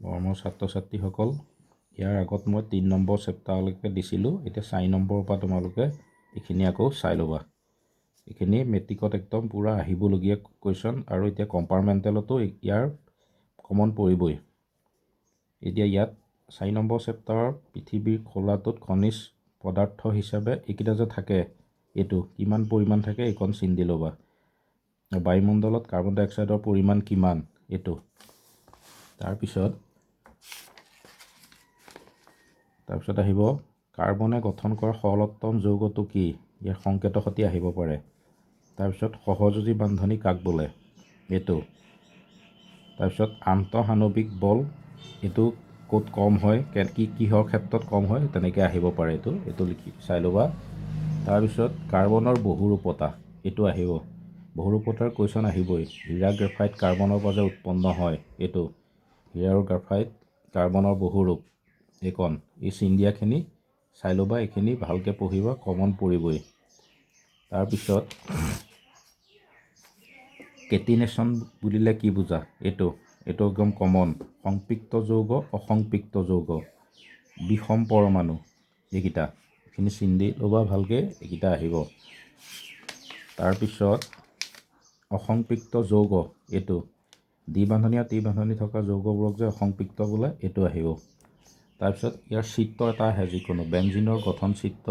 মোৰ ছাত্ৰ ছাত্ৰীসকল, ইয়াৰ আগত মই 3 নম্বৰ চেপ্টাৰলৈকে দিছিলোঁ। এতিয়া 4 নম্বৰৰ পৰা তোমালোকে এইখিনি আকৌ চাই ল'বা। এইখিনি মেট্ৰিকত একদম পূৰা আহিবলগীয়া কুৱেশ্যন, আৰু এতিয়া কম্পাৰ্টমেণ্টেলতো ইয়াৰ কমন পৰিবই। এতিয়া ইয়াত 4 নম্বৰ চেপ্টাৰৰ পৃথিৱীৰ খোলাটোত খনিজ পদাৰ্থ হিচাপে এইকেইটা যে থাকে, এইটো কিমান পৰিমাণ থাকে এইকণ চিন দি ল'বা। বায়ুমণ্ডলত কাৰ্বন ডাই অক্সাইডৰ পৰিমাণ কিমান, এইটো। তাৰপিছত আহিব কাৰ্বনে গঠন কৰা সৰলোত্তম যৌগটো কি, ইয়াৰ সংকেতৰ সৈতে আহিব পাৰে। তাৰপিছত সহযোজী বান্ধনি কাক বোলে, এইটো। তাৰপিছত আন্তঃআণৱিক বল, এইটো ক'ত কম হয়, কিহৰ ক্ষেত্ৰত কম হয়, তেনেকৈ আহিব পাৰে। এইটো লিখি চাই ল'বা। তাৰপিছত কাৰ্বনৰ বহুৰূপতা, এইটো আহিব। বহুৰূপতাৰ কুৱেশ্যন আহিবই। হীৰা গ্ৰেফাইট কাৰ্বনৰ পৰা যে উৎপন্ন হয়, এইটো। হীৰা আৰু গ্ৰাফাইট কাৰ্বনৰ বহুৰূপ, এইকণ। এই চিন দিয়াখিনি চাই ল'বা, এইখিনি ভালকৈ পঢ়িবা, কমন পৰিবই। তাৰপিছত কেটিনেশ্যন বুলিলে কি বুজা, এইটো একদম কমন। সংপৃক্ত যৌগ, অসংপৃক্ত যৌগ, বিষম পৰমাণু, এইখিনি চিন দি ল'বা ভালকৈ, এইকেইটা আহিব। তাৰপিছত অসংপৃক্ত যৌগ, এইটো দ্বিবান্ধনি আৰু ত্ৰিবান্ধনি থকা যৌগবোৰক যে অসংপৃক্ত বোলে, এইটো আহিব। তাৰপিছত ইয়াৰ চিত্ৰ এটা আহে, যিকোনো বেঞ্জিনৰ গঠন চিত্ৰ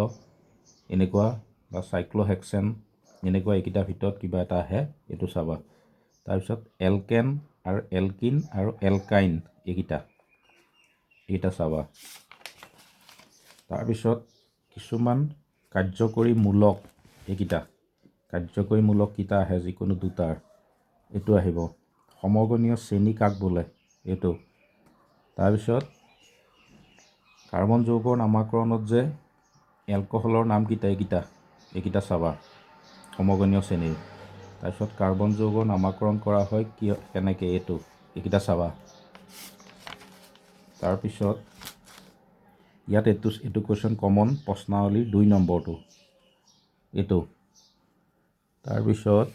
এনেকুৱা, বা চাইক্লোহেক্সেন এনেকুৱা, এইকেইটাৰ ভিতৰত কিবা এটা আহে, এইটো চাবা। তাৰপিছত এলকেন আৰু এলকিন আৰু এলকাইন, এইকেইটা চাবা। তাৰপিছত কিছুমান কাৰ্যকৰী মূলক, কাৰ্যকৰী মূলক কেইটা আহে, যিকোনো দুটাৰ, এইটো আহিব। সমগনীয় শ্ৰেণী কাক বোলে, এইটো। তাৰপিছত কাৰ্বন যৌগৰ নামাকৰণত যে এলকহলৰ নামকেইটা, এইকেইটা চাবা, সমগনীয় শ্ৰেণীৰ। তাৰপিছত কাৰ্বন যৌগৰ নামাকৰণ কৰা হয় কেনেকৈ, এইকেইটা চাবা। তাৰপিছত ইয়াত এইটো কুৱেশ্যন কমন, প্ৰশ্নাৱলীৰ 2 নম্বৰটো, এইটো। তাৰপিছত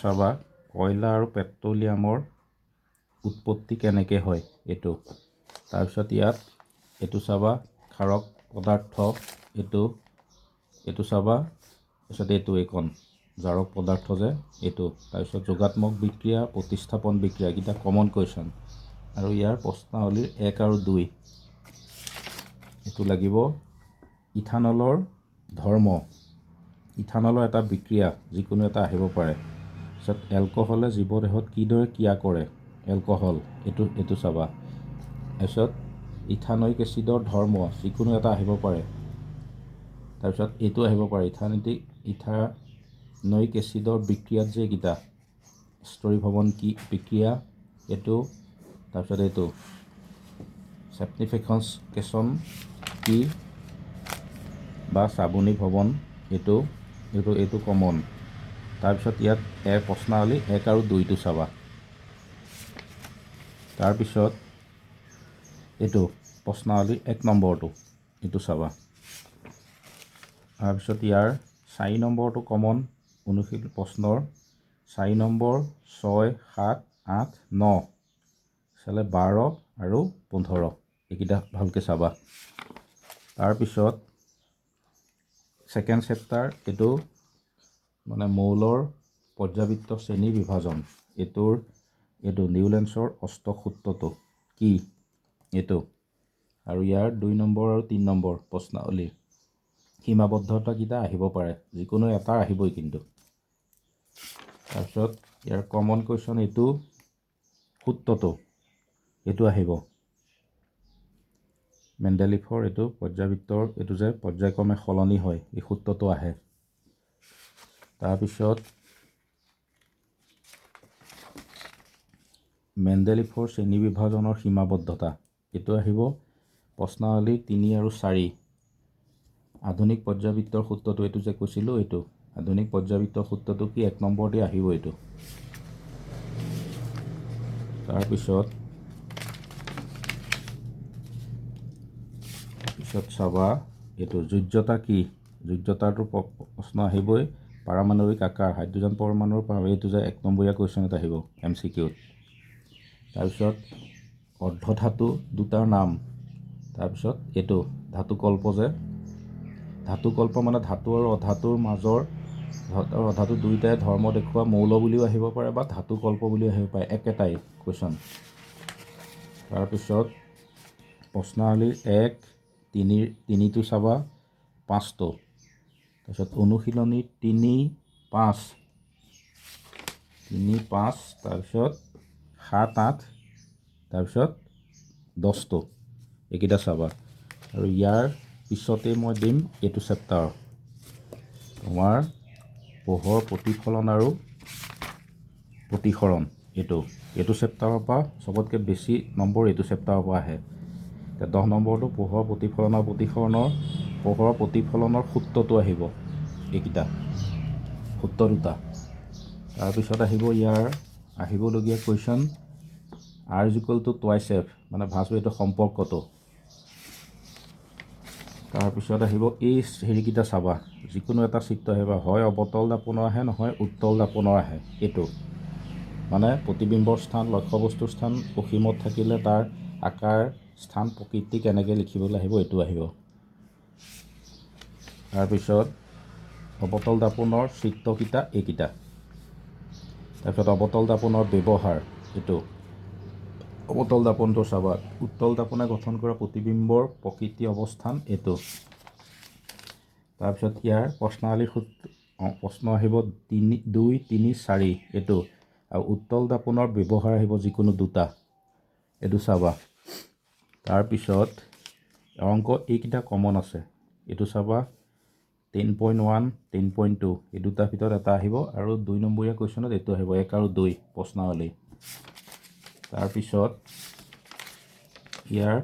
চাবা, কয়লা আৰু পেট্ৰলিয়ামৰ উৎপত্তি কেনেকৈ হয়, এইটো। তাৰপিছত ইয়াত এইটো চাবা, ক্ষাৰক পদাৰ্থ, এইটো চাবা। তাৰপিছত এইকণ জাৰক পদাৰ্থ যে, এইটো। তাৰপিছত যোগাত্মক বিক্ৰিয়া, প্ৰতিস্থাপন বিক্ৰিয়া, এইকেইটা কমন কুৱেশ্যন। আৰু ইয়াৰ প্ৰশ্নাৱলীৰ 1 আৰু 2, এইটো লাগিব। ইথানলৰ ধৰ্ম, ইথানলৰ এটা বিক্ৰিয়া, যিকোনো এটা আহিব পাৰে। তাৰপিছত এলকহলে জীৱদেহত কিদৰে ক্ৰিয়া কৰে, এলকহল, এইটো চাবা। তাৰপিছত ইথানয়িক এচিডৰ ধৰ্ম, যিকোনো এটা আহিব পাৰে। তাৰপিছত এইটো আহিব পাৰে, ইথানয়িক এচিডৰ বিক্ৰিয়াত যে এইকেইটা, স্তৰীভৱন কি বিক্ৰিয়া, এইটো। তাৰপিছত এইটো ছেপ্টিফিকেশ্যন কি, বা চাবনী ভৱন, এইটো কমন। তাৰপিছত ইয়াত প্ৰশ্নাৱলী 1 আৰু 2টো চাবা। তাৰপিছত এইটো প্ৰশ্নাৱলীৰ 1 নম্বৰটো, এইটো চাবা। তাৰপিছত ইয়াৰ 4 নম্বৰটো কমন অনুশীলন প্ৰশ্নৰ 4 নম্বৰ, 6, 7, 8, 9, চালে 12 আৰু 15, এইকেইটা ভালকৈ চাবা। তাৰপিছত ছেকেণ্ড চেপ্টাৰ, এইটো মানে মৌলৰ পৰ্যাবৃত্ত শ্ৰেণী বিভাজন, এইটো নিউলেন্সৰ অষ্টক সূত্ৰটো কি, এইটো। আৰু ইয়াৰ 2 নম্বৰ আৰু 3 নম্বৰ প্ৰশ্নাৱলী সীমাবদ্ধতাকেইটা আহিব পাৰে, যিকোনো এটা আহিবই কিন্তু। তাৰপিছত ইয়াৰ কমন কুৱেশ্যন, এইটো সূত্ৰটো, এইটো আহিব। মেণ্ডেলিফৰ এইটো পৰ্যাবৃত্তৰ, এইটো যে পৰ্যায়ক্ৰমে সলনি হয়, এই সূত্ৰটো আহে। তাৰপিছত মেণ্ডেলিফৰ শ্ৰেণীবিভাজনৰ সীমাবদ্ধতা, এইটো আহিব। প্ৰশ্নাৱলী 3 আৰু 4, আধুনিক পৰ্যাবৃত্তৰ সূত্ৰটো, এইটো যে কৈছিলোঁ, এইটো আধুনিক পৰ্যাবৃত্তৰ সূত্ৰটো কি, 1 নম্বৰতে আহিব এইটো। তাৰপিছত চাবা, এইটো যোজ্যতা কি, যোজ্যতাৰটো প্ৰশ্ন আহিবই। পাৰমাণৱিক আকাৰ হাইড্ৰজেন পৰমাণুৰ এইটো যে 1 নম্বৰীয়া কুৱেশ্যন এটা আহিব MCQত। তাৰপিছত অৰ্ধধাতু দুটাৰ নাম। তাৰপিছত এইটো ধাতুকল্প যে ধাতুকল্প মানে ধাতু আৰু অধাতুৰ মাজৰ অধাতু দুয়োটাই ধৰ্ম দেখুওৱা মৌল বুলিও আহিব পাৰে বা ধাতুকল্প বুলিও আহিব পাৰে, একেটাই কুৱেশ্যন। তাৰপিছত প্ৰশ্নাৱলীৰ 1, 3টো চাবা, 5টো। তাৰপিছত অনুশীলনী 3, 5, তাৰপিছত 7, 8, তাৰপিছত 10টো এইকেইটা চাবা। আৰু ইয়াৰ পিছতেই মই দিম এইটো চেপ্টাৰ তোমাৰ পোহৰ প্ৰতিফলন আৰু প্ৰতিসৰণ। এইটো চেপ্টাৰৰ পৰা চবতকৈ বেছি নম্বৰ এইটো চেপ্টাৰৰ পৰা আহে। এতিয়া 10 নম্বৰটো পোহৰ প্ৰতিফলন আৰু প্ৰতিসৰণৰ পোহৰৰ প্ৰতিফলনৰ সূত্ৰটো আহিব, এইকেইটা সূত্ৰ দুটা। তাৰপিছত আহিবলগীয়া কুৱেশ্যন R=2F মানে ভাঁজ এইটো সম্পৰ্কটো। তাৰপিছত আহিব এই হেৰিকেইটা চাবা, যিকোনো এটা চিত্ৰ আহিব, হয় অৱতল দাপনৰ আহে নহয় উত্তল দাপনৰ আহে। এইটো মানে প্ৰতিবিম্বৰ স্থান লক্ষ্যবস্তুৰ স্থান অসীমত থাকিলে তাৰ আকাৰ স্থান প্ৰকৃতি কেনেকৈ লিখিবলৈ আহিব, এইটো আহিব। তাৰপিছত অৱতল দাপনৰ চিত্ৰকেইটা এইকেইটা। তাৰপিছত অৱতল দাপনৰ ব্যৱহাৰ, এইটো অৱতল দাপনটো চাবা, উত্তল দাপনে গঠন কৰা প্ৰতিবিম্বৰ প্ৰকৃতি অৱস্থান এইটো। তাৰপিছত ইয়াৰ প্ৰশ্নাৱলী প্ৰশ্ন আহিব 2, 3, 4 এইটো। আৰু উত্তল দাপনৰ ব্যৱহাৰ আহিব যিকোনো দুটা, এইটো চাবা। তাৰপিছত অংক এইকেইটা কমন আছে, এইটো চাবা 10.1, 10.2 এই দুটাৰ ভিতৰত এটা আহিব। আৰু 2 নম্বৰীয়া কুৱেশ্যনত এইটো আহিব 1 আৰু 2 প্ৰশ্নাৱলী। তাৰপিছত ইয়াৰ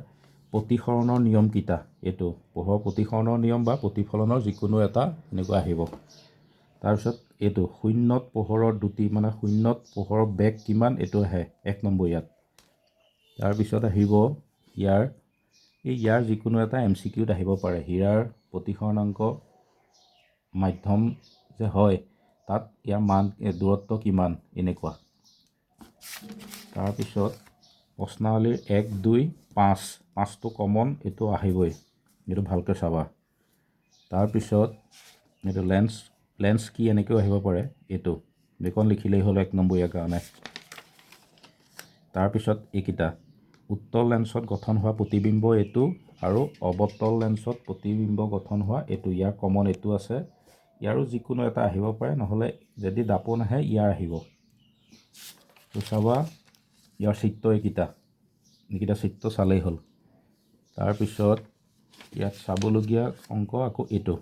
প্ৰতিসৰণৰ নিয়মকেইটা, এইটো পোহৰ প্ৰতিসৰণৰ নিয়ম বা প্ৰতিফলনৰ যিকোনো এটা এনেকুৱা আহিব। তাৰপিছত এইটো শূন্যত পোহৰৰ দ্ৰুতি মানে শূন্যত পোহৰৰ বেগ কিমান, এইটো আহে 1 নম্বৰীয়াত। তাৰপিছত আহিব ইয়াৰ যিকোনো এটা MCQত আহিব পাৰে, হীৰাৰ প্ৰতিসৰণাংক মাধ্যম যে হয় তাত ইয়াৰ মান দূৰত্ব কিমান, এনেকুৱা। তাৰপিছত প্ৰশ্নাৱলীৰ 1, 2, 5টো কমন, এইটো আহিবই, এইটো ভালকৈ চাবা। তাৰপিছত এইটো লেন্স কি এনেকৈও আহিব পাৰে, এইটো যিকণ লিখিলেই হ'ল 1 নম্বৰীয়াৰ কাৰণে। তাৰপিছত এইকেইটা উত্তল লেন্সত গঠন হোৱা প্ৰতিবিম্ব এইটো আৰু অৱতল লেন্সত প্ৰতিবিম্ব গঠন হোৱা এইটো। ইয়াৰ কমন এইটো আছে, ইয়াৰো যিকোনো এটা আহিব পাৰে, নহ'লে যদি দাপোন আহে ইয়াৰ আহিব। তো চাবা ইয়াৰ চিত্ৰ এইকেইটা চিত্ৰ চালেই হ'ল। তাৰপিছত ইয়াত চাবলগীয়া অংক আকৌ এইটো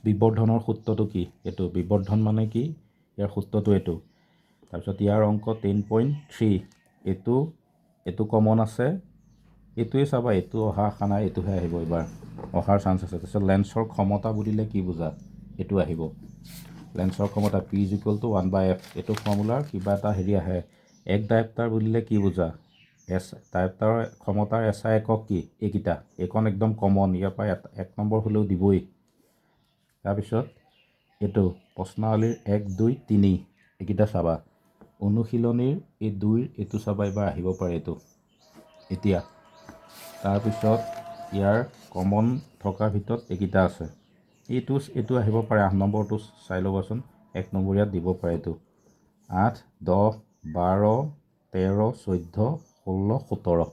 বিবৰ্ধনৰ সূত্ৰটো কি, এইটো বিবৰ্ধন মানে কি ইয়াৰ সূত্ৰটো এইটো। তাৰপিছত ইয়াৰ অংক 10.3 এইটো কমন আছে, এইটোৱে চাবা, এইটো অহা আশা নাই, এইটোহে আহিব এইবাৰ, অহাৰ চান্স আছে। তাৰপিছত লেন্সৰ ক্ষমতা বুলিলে কি বুজা, এইটো আহিব। লেন্সৰ ক্ষমতা P=1/f এইটো ফৰ্মুলাৰ কিবা এটা হেৰি আহে। এক ডায়েপ্টাৰ বুলিলে কি বুজা, ডায়েপ্টাৰৰ ক্ষমতাৰ SI একক কি, এইকেইটা। এইখন একদম কমন, ইয়াৰ পৰা 1 নম্বৰ হ'লেও দিবই। তাৰপিছত এইটো প্ৰশ্নাৱলীৰ 1, 2, 3 এইকেইটা চাবা। অনুশীলনীৰ এই 2ৰ এইটো চাবা, এইবাৰ আহিব পাৰে এইটো এতিয়া। তাৰপিছত ইয়াৰ কমন থকাৰ ভিতৰত এইকেইটা আছে, এইটো আহিব পাৰে 8 নম্বৰটো চাই ল'বাচোন, 1 নম্বৰীয়াত দিব পাৰে এইটো। 8, 10, 12, 13, 14, 16, 17